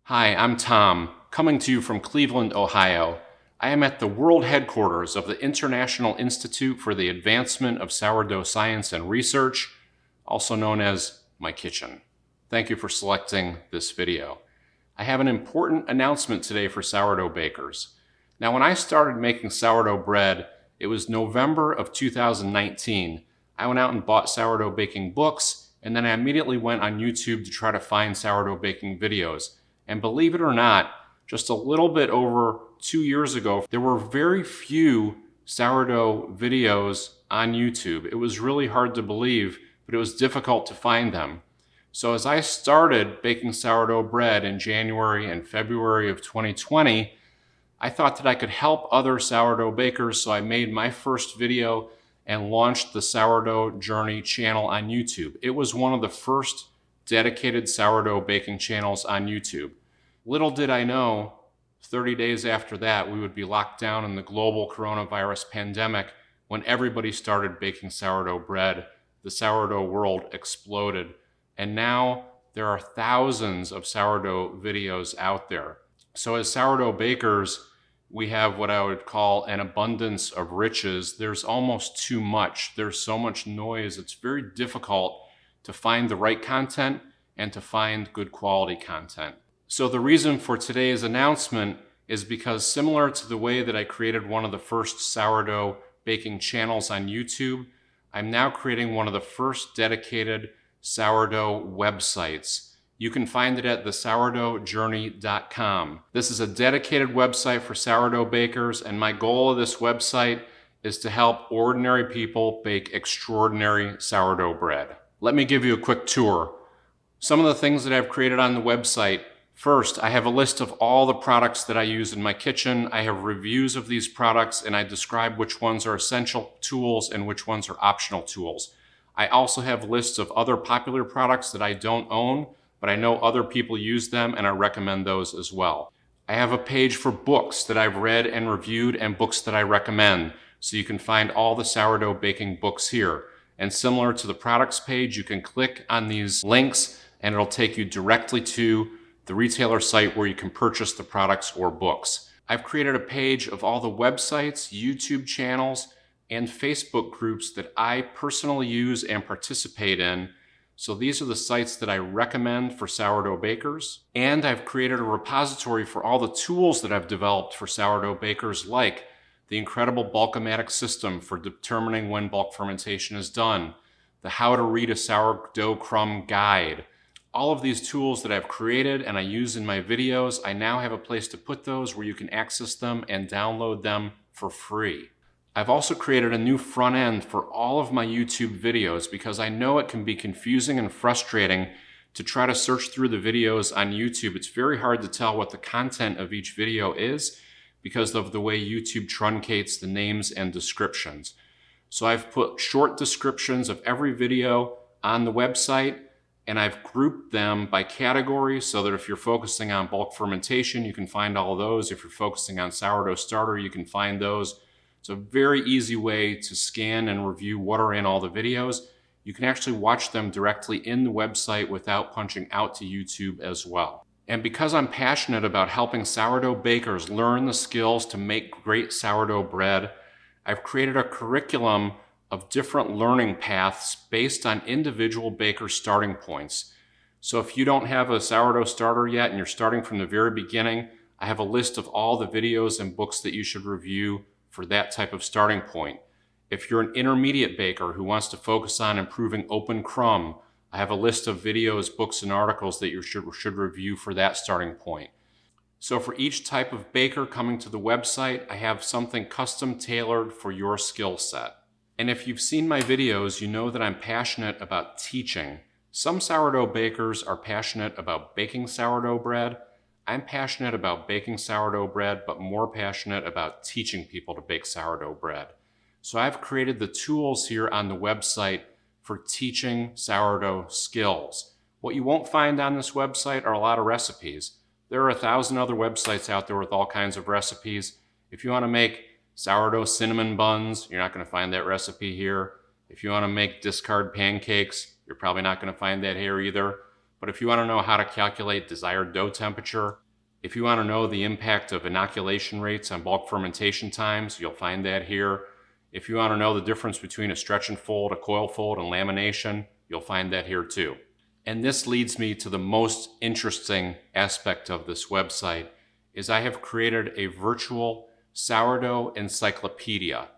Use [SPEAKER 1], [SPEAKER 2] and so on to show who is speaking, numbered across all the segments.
[SPEAKER 1] Hi, I'm Tom, coming to you from Cleveland, Ohio. I am at the world headquarters of the International Institute for the Advancement of Sourdough Science and Research, also known as my kitchen. Thank you for selecting this video. I have an important announcement today for sourdough bakers. Now, when I started making sourdough bread, it was November of 2019. I went out and bought sourdough baking books, and then I immediately went on YouTube to try to find sourdough baking videos. And believe it or not, just a little bit over 2 years ago, there were very few sourdough videos on YouTube. It was really hard to believe, but it was difficult to find them. So as I started baking sourdough bread in January and February of 2020, I thought that I could help other sourdough bakers, so I made my first video and launched the Sourdough Journey channel on YouTube. It was one of the first dedicated sourdough baking channels on YouTube. Little did I know, 30 days after that, we would be locked down in the global coronavirus pandemic when everybody started baking sourdough bread. The sourdough world exploded. And now there are thousands of sourdough videos out there. So as sourdough bakers, we have what I would call an abundance of riches. There's almost too much. There's so much noise. It's very difficult to find the right content and to find good quality content. So the reason for today's announcement is because, similar to the way that I created one of the first sourdough baking channels on YouTube, I'm now creating one of the first dedicated sourdough websites. You can find it at thesouردoughjourney.com. This is a dedicated website for sourdough bakers, and my goal of this website is to help ordinary people bake extraordinary sourdough bread. Let me give you a quick tour. Some of the things that I've created on the website. First, I have a list of all the products that I use in my kitchen. I have reviews of these products, and I describe which ones are essential tools and which ones are optional tools. I also have lists of other popular products that I don't own, but I know other people use them, and I recommend those as well. I have a page for books that I've read and reviewed and books that I recommend, so you can find all the sourdough baking books here. And similar to the products page, you can click on these links, and it'll take you directly to the retailer site where you can purchase the products or books. I've created a page of all the websites, YouTube channels, and Facebook groups that I personally use and participate in. So these are the sites that I recommend for sourdough bakers. And I've created a repository for all the tools that I've developed for sourdough bakers, like the incredible Bulk-O-Matic system for determining when bulk fermentation is done, the How to Read a Sourdough Crumb Guide. All of these tools that I've created and I use in my videos, I now have a place to put those where you can access them and download them for free. I've also created a new front end for all of my YouTube videos because I know it can be confusing and frustrating to try to search through the videos on YouTube. It's very hard to tell what the content of each video is because of the way YouTube truncates the names and descriptions. So I've put short descriptions of every video on the website, and I've grouped them by category so that if you're focusing on bulk fermentation, you can find all of those. If you're focusing on sourdough starter, you can find those. It's a very easy way to scan and review what are in all the videos. You can actually watch them directly in the website without punching out to YouTube as well. And because I'm passionate about helping sourdough bakers learn the skills to make great sourdough bread, I've created a curriculum of different learning paths based on individual baker starting points. So if you don't have a sourdough starter yet and you're starting from the very beginning, I have a list of all the videos and books that you should review for that type of starting point. If you're an intermediate baker who wants to focus on improving open crumb, I have a list of videos, books, and articles that you should review for that starting point. So for each type of baker coming to the website, I have something custom tailored for your skill set. And if you've seen my videos, you know that I'm passionate about teaching. Some sourdough bakers are passionate about baking sourdough bread. I'm passionate about baking sourdough bread, but more passionate about teaching people to bake sourdough bread. So I've created the tools here on the website for teaching sourdough skills. What you won't find on this website are a lot of recipes. There are 1,000 other websites out there with all kinds of recipes. If you want to make sourdough cinnamon buns, you're not going to find that recipe here. If you want to make discard pancakes, you're probably not going to find that here either. But if you want to know how to calculate desired dough temperature, if you want to know the impact of inoculation rates on bulk fermentation times, you'll find that here. If you want to know the difference between a stretch and fold, a coil fold, and lamination, you'll find that here too. And this leads me to the most interesting aspect of this website, is I have created a virtual sourdough encyclopedia.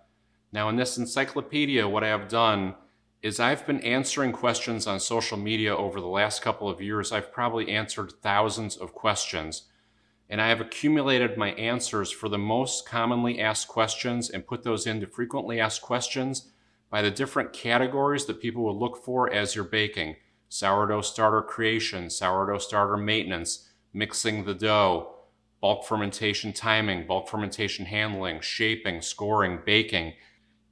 [SPEAKER 1] Now in this encyclopedia, what I have done is I've been answering questions on social media over the last couple of years. I've probably answered thousands of questions, and I have accumulated my answers for the most commonly asked questions and put those into frequently asked questions by the different categories that people will look for as you're baking. Sourdough starter creation, sourdough starter maintenance, mixing the dough, bulk fermentation timing, bulk fermentation handling, shaping, scoring, baking.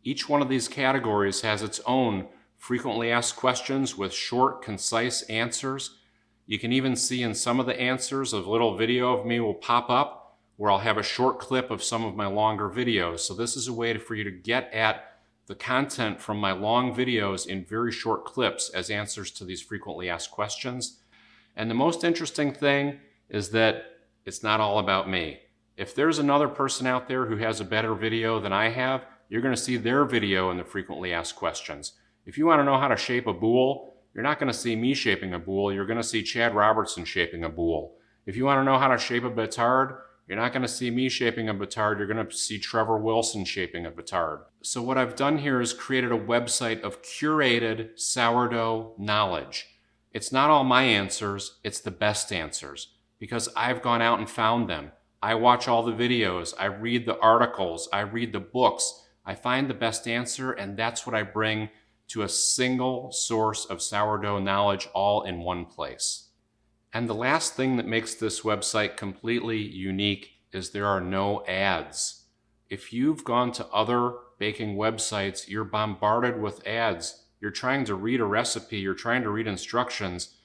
[SPEAKER 1] Each one of these categories has its own frequently asked questions with short, concise answers. You can even see in some of the answers a little video of me will pop up where I'll have a short clip of some of my longer videos. So this is a way for you to get at the content from my long videos in very short clips as answers to these frequently asked questions. And the most interesting thing is that it's not all about me. If there's another person out there who has a better video than I have, you're going to see their video in the frequently asked questions. If you want to know how to shape a boule, you're not going to see me shaping a boule, you're going to see Chad Robertson shaping a boule. If you want to know how to shape a batard, you're not going to see me shaping a batard, you're going to see Trevor Wilson shaping a batard. So what I've done here is created a website of curated sourdough knowledge. It's not all my answers, it's the best answers, because I've gone out and found them. I watch all the videos, I read the articles, I read the books, I find the best answer, and that's what I bring to a single source of sourdough knowledge all in one place. And the last thing that makes this website completely unique is there are no ads. If you've gone to other baking websites, you're bombarded with ads. You're trying to read a recipe, you're trying to read instructions,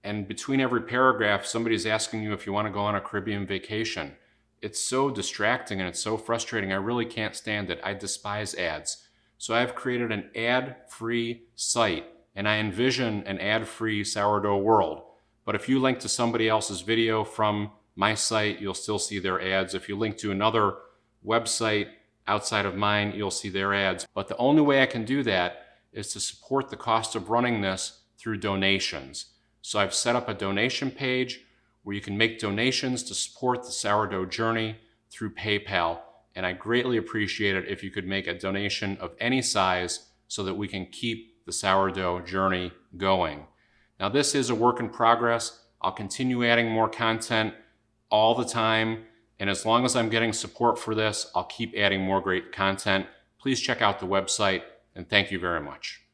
[SPEAKER 1] and between every paragraph, somebody's asking you if you want to go on a Caribbean vacation. It's so distracting and it's so frustrating. I really can't stand it. I despise ads. So I've created an ad-free site, and I envision an ad-free sourdough world. But if you link to somebody else's video from my site, you'll still see their ads. If you link to another website outside of mine, you'll see their ads. But the only way I can do that is to support the cost of running this through donations. So I've set up a donation page where you can make donations to support the sourdough journey through PayPal. And I greatly appreciate it if you could make a donation of any size so that we can keep the sourdough journey going. Now this is a work in progress. I'll continue adding more content all the time. And as long as I'm getting support for this, I'll keep adding more great content. Please check out the website, and thank you very much.